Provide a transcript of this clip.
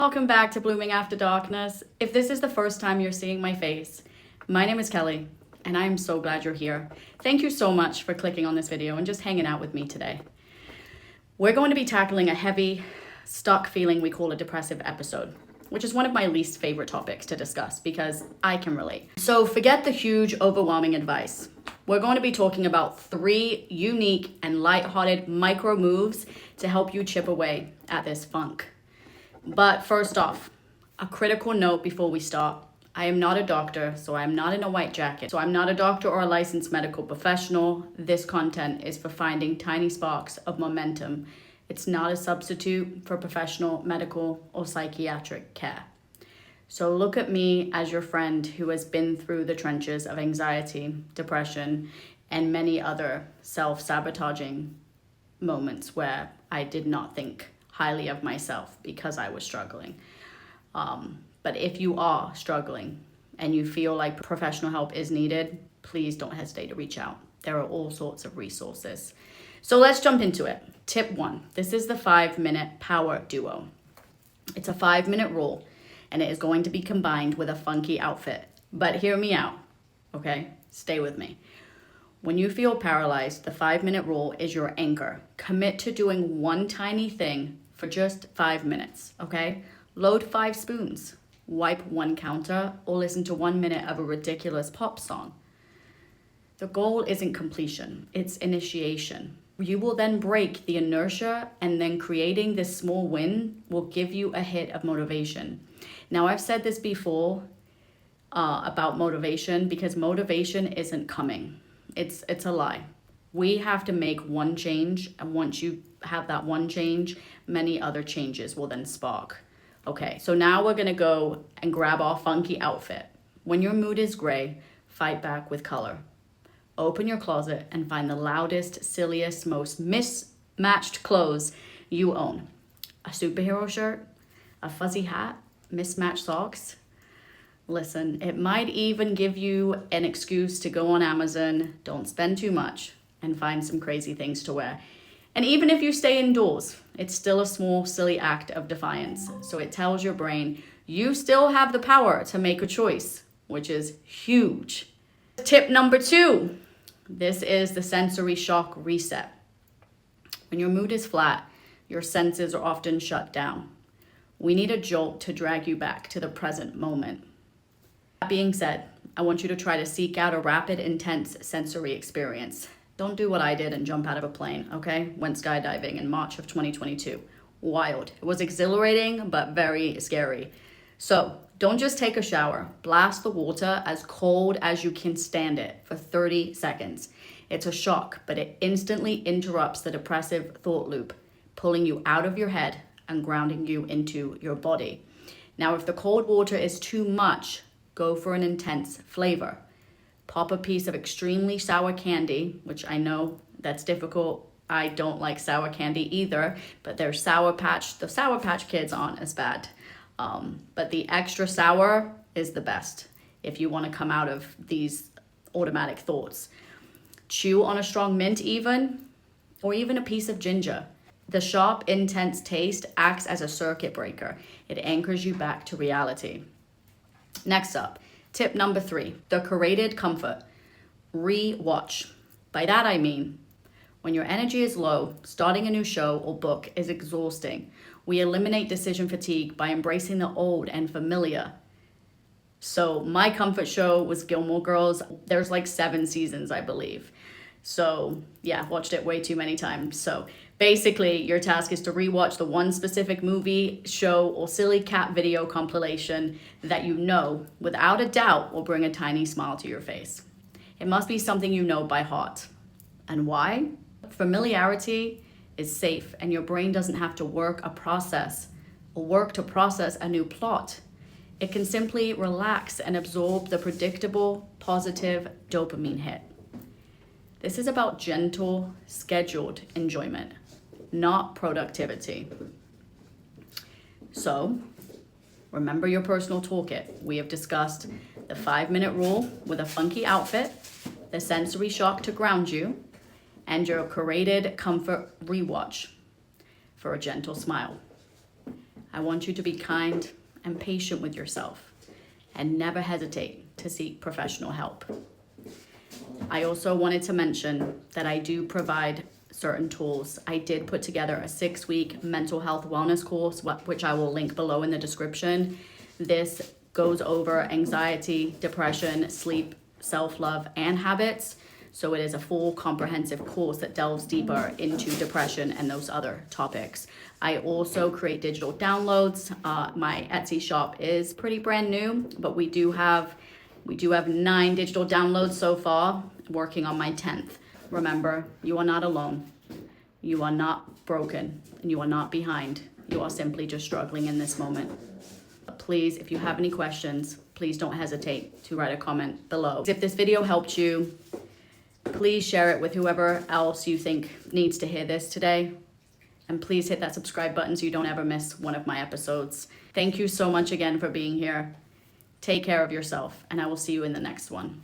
Welcome back to Blooming After Darkness. If this is the first time you're seeing my face, my name is Kelly, and I am so glad you're here. Thank you so much for clicking on this video and just hanging out with me today. We're going to be tackling a heavy, stuck feeling we call a depressive episode, which is one of my least favorite topics to discuss because I can relate. So forget the huge, overwhelming advice. We're going to be talking about 3 unique and lighthearted micro moves to help you chip away at this funk. But first off, a critical note before we start. I am not a doctor, so I'm not in a white jacket. So I'm not a doctor or a licensed medical professional. This content is for finding tiny sparks of momentum. It's not a substitute for professional medical or psychiatric care. So look at me as your friend who has been through the trenches of anxiety, depression, and many other self-sabotaging moments where I did not think highly of myself because I was struggling. But if you are struggling and you feel like professional help is needed, please don't hesitate to reach out. There are all sorts of resources. So let's jump into it. Tip 1. This is the 5-minute power duo. It's a 5-minute rule, and it is going to be combined with a funky outfit. But hear me out, okay? Stay with me. When you feel paralyzed, the 5-minute rule is your anchor. Commit to doing one tiny thing for just 5 minutes, okay? Load 5 spoons, wipe 1 counter, or listen to 1 minute of a ridiculous pop song. The goal isn't completion, it's initiation. You will then break the inertia, and then creating this small win will give you a hit of motivation. Now, I've said this before about motivation because motivation isn't coming. It's a lie. We have to make one change, and once you have that one change, many other changes will then spark. Okay, so now we're gonna go and grab our funky outfit. When your mood is gray, fight back with color. Open your closet and find the loudest, silliest, most mismatched clothes you own. A superhero shirt, a fuzzy hat, mismatched socks. Listen, it might even give you an excuse to go on Amazon, don't spend too much, and find some crazy things to wear. And even if you stay indoors, it's still a small, silly act of defiance. So it tells your brain you still have the power to make a choice, which is huge. Tip number 2, this is the sensory shock reset. When your mood is flat, your senses are often shut down. We need a jolt to drag you back to the present moment. That being said, I want you to try to seek out a rapid, intense sensory experience. Don't do what I did and jump out of a plane, okay? Went skydiving in March of 2022. Wild. It was exhilarating, but very scary. So don't just take a shower. Blast the water as cold as you can stand it for 30 seconds. It's a shock, but it instantly interrupts the depressive thought loop, pulling you out of your head and grounding you into your body. Now, if the cold water is too much, go for an intense flavor. Pop a piece of extremely sour candy, which I know that's difficult. I don't like sour candy either, but the Sour Patch Kids aren't as bad. But the extra sour is the best if you want to come out of these automatic thoughts. Chew on a strong mint even, or even a piece of ginger. The sharp, intense taste acts as a circuit breaker. It anchors you back to reality. Next up, tip number 3, the Curated Comfort Re-watch. By that I mean, when your energy is low, starting a new show or book is exhausting. We eliminate decision fatigue by embracing the old and familiar. So my comfort show was Gilmore Girls. There's like 7 seasons, I believe. So yeah, watched it way too many times. So basically, your task is to rewatch the one specific movie, show, or silly cat video compilation that you know, without a doubt, will bring a tiny smile to your face. It must be something you know by heart. And why? Familiarity is safe, and your brain doesn't have to work to process a new plot. It can simply relax and absorb the predictable, positive dopamine hit. This is about gentle, scheduled enjoyment, not productivity. So, remember your personal toolkit. We have discussed the 5-minute rule with a funky outfit, the sensory shock to ground you, and your Curated Comfort Re-watch for a gentle smile. I want you to be kind and patient with yourself and never hesitate to seek professional help. I also wanted to mention that I do provide certain tools. I did put together a 6-week mental health wellness course, which I will link below in the description. This goes over anxiety, depression, sleep, self-love, and habits. So it is a full comprehensive course that delves deeper into depression and those other topics. I also create digital downloads. My Etsy shop is pretty brand new, but we do have 9 digital downloads so far, working on my 10th. Remember, you are not alone. You are not broken, and you are not behind. You are simply just struggling in this moment. Please, if you have any questions, please don't hesitate to write a comment below. If this video helped you, please share it with whoever else you think needs to hear this today. And please hit that subscribe button so you don't ever miss one of my episodes. Thank you so much again for being here. Take care of yourself, and I will see you in the next one.